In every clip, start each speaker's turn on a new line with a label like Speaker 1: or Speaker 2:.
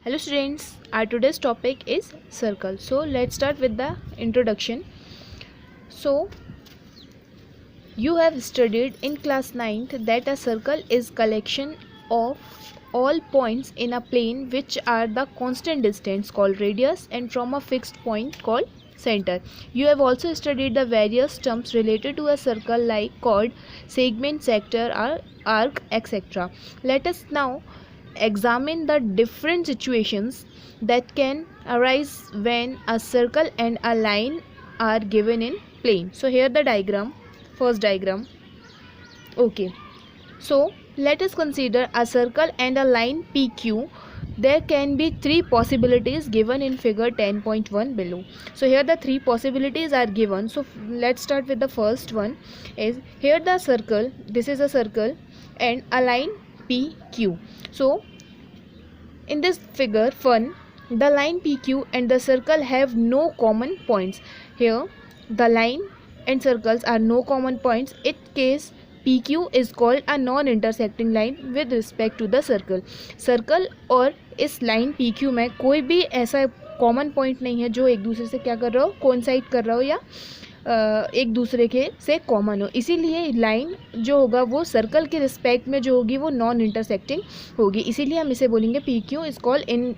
Speaker 1: Hello students, our today's topic is circle. So let's start with the introduction. So you have studied in class 9th that a circle is collection of all points in a plane which are the constant distance called radius and from a fixed point called center. You have also studied the various terms related to a circle like chord, segment, sector, arc, etc. Let us now examine the different situations that can arise when a circle and a line are given in plane. So here the diagram, first diagram. Okay, so let us consider a circle and a line PQ. There can be three possibilities given in figure 10.1 below. So here the three possibilities are given. So let's start with the first one. Is here the circle, this is a circle and a line PQ. So in this figure 1, the line PQ and the circle have no common points. Here the line and circles are no common points. In case PQ is called a non-intersecting line with respect to the circle. Circle और इस line PQ में कोई भी ऐसा common point नहीं है जो एक दूसरे से क्या कर रहा हो, कोइंसाइड कर रहा हो या एक दूसरे के से कॉमन हो. इसीलिए लाइन जो होगा वो सर्कल के रिस्पेक्ट में जो होगी वो नॉन इंटरसेक्टिंग होगी. इसीलिए हम इसे बोलेंगे PQ is called in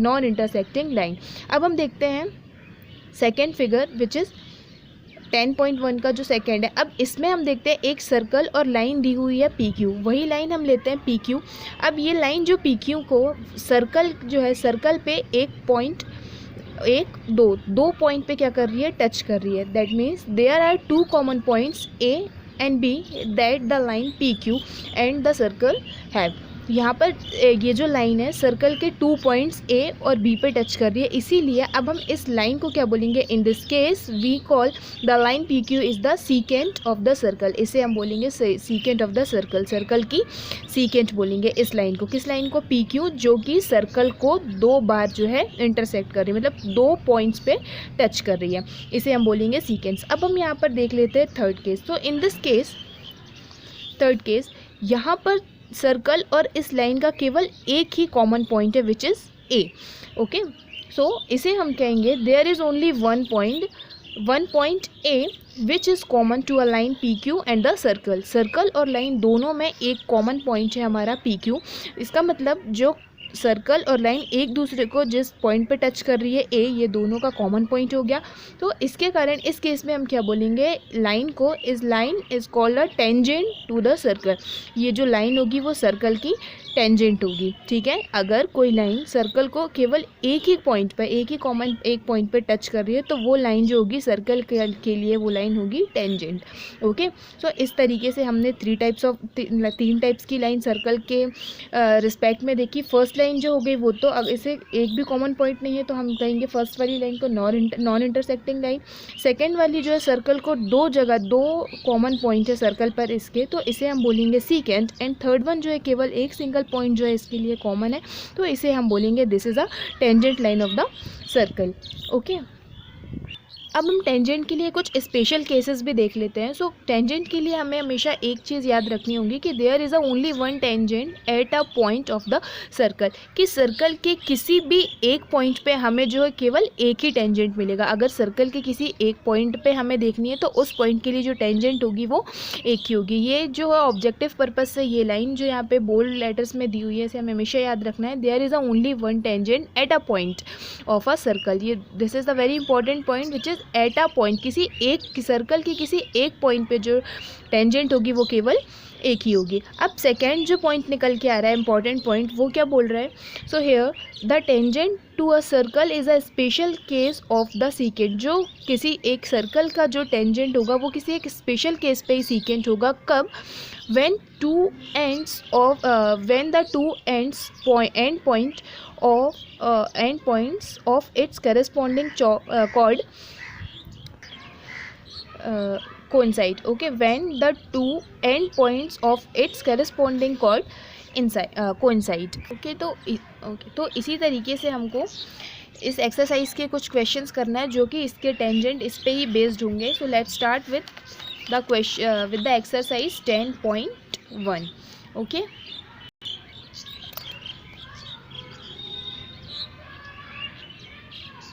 Speaker 1: non intersecting line. अब हम देखते हैं सेकेंड फिगर विच इज़ 10.1 का जो सेकेंड है. अब इसमें हम देखते हैं एक सर्कल और लाइन दी हुई है PQ. वही लाइन हम लेते हैं PQ. अब ये लाइन जो PQ को सर्कल जो है सर्कल पे एक पॉइंट दो पॉइंट पे क्या कर रही है, टच कर रही है. That means there are two common points A and B that the line PQ and the circle have. यहाँ पर ये जो लाइन है सर्कल के 2 पॉइंट्स A और B पे टच कर रही है. इसीलिए अब हम इस लाइन को क्या बोलेंगे, in this case we call the line PQ is the secant of the circle. इसे हम बोलेंगे secant of the circle. Circle की सीकेंट बोलेंगे इस लाइन को. किस लाइन को, PQ, जो कि सर्कल को 2 बार जो है इंटरसेक्ट कर रही है, मतलब 2 पॉइंट्स पे टच कर रही है. इसे हम बोलेंगे सीकेंट्स. अब हम यहाँ पर देख लेते हैं थर्ड केस. तो इन दिस केस थर्ड केस यहाँ पर सर्कल और इस लाइन का केवल एक ही कॉमन पॉइंट है which is A. Okay, so इसे हम कहेंगे there is only one point A which is common to a line PQ and the circle. Circle और लाइन दोनों में एक कॉमन पॉइंट है हमारा PQ. इसका मतलब जो सर्कल और लाइन एक दूसरे को जिस पॉइंट पे टच कर रही है A, ये दोनों का कॉमन पॉइंट हो गया. तो इसके कारण इस केस में हम क्या बोलेंगे, लाइन को इस line is called a tangent to the circle. ये जो लाइन होगी वो सर्कल की टेंजेंट होगी. ठीक है, अगर कोई लाइन सर्कल को केवल एक ही पॉइंट पर एक ही कॉमन एक पॉइंट पे टच कर रही है तो वो लाइन जो होगी सर्कल के लिए वो लाइन होगी टेंजेंट. ओके, सो इस तरीके से हमने तीन टाइप्स की लाइन सर्कल के रिस्पेक्ट में देखी. फर्स्ट लाइन जो हो गई वो तो इसे एक भी कॉमन पॉइंट नहीं है तो हम कहेंगे फर्स्ट वाली लाइन को नॉन इंटरसेक्टिंग लाइन. सेकेंड वाली जो है सर्कल को 2 कॉमन पॉइंट है सर्कल पर इसके, तो इसे हम बोलेंगे सीकेंट. एंड थर्ड वन जो है केवल एक सिंगल पॉइंट जो है इसके लिए कॉमन है तो इसे हम बोलेंगे this is a tangent line of the circle. Okay, अब हम टेंजेंट के लिए कुछ स्पेशल केसेस भी देख लेते हैं. सो टेंजेंट के लिए हमें हमेशा एक चीज़ याद रखनी होगी कि there is a only one tangent at a point of the circle. कि सर्कल के किसी भी एक पॉइंट पे हमें जो है केवल एक ही टेंजेंट मिलेगा. अगर सर्कल के किसी एक पॉइंट पे हमें देखनी है तो उस पॉइंट के लिए जो टेंजेंट होगी वो एक ही होगी. ये जो है ऑब्जेक्टिव पर्पज़ से ये लाइन जो यहाँ पे बोल्ड लेटर्स में दी हुई है इसे हमें हमेशा याद रखना है. There is a only one tangent at a point of a circle. ये this is the very important point which is at a point. किसी एक सर्कल की किसी एक पॉइंट पे जो टेंजेंट होगी वो केवल एक ही होगी. अब सेकेंड जो पॉइंट निकल के आ रहा है इंपॉर्टेंट पॉइंट, वो क्या बोल रहा है. So here the tangent to a circle is a special case of the secant. जो किसी एक सर्कल का जो टेंजेंट होगा वो किसी एक स्पेशल केस पे ही सीकेंट होगा. कब, when the two end points of its corresponding chord coincide. Okay, when the two end points of its corresponding chord coincide. Okay, तो इसी तरीके से हमको इस एक्सरसाइज के कुछ क्वेश्चंस करना है जो कि इसके टेंजेंट इस पे ही बेस्ड होंगे. So let's start with the exercise 10.1. okay,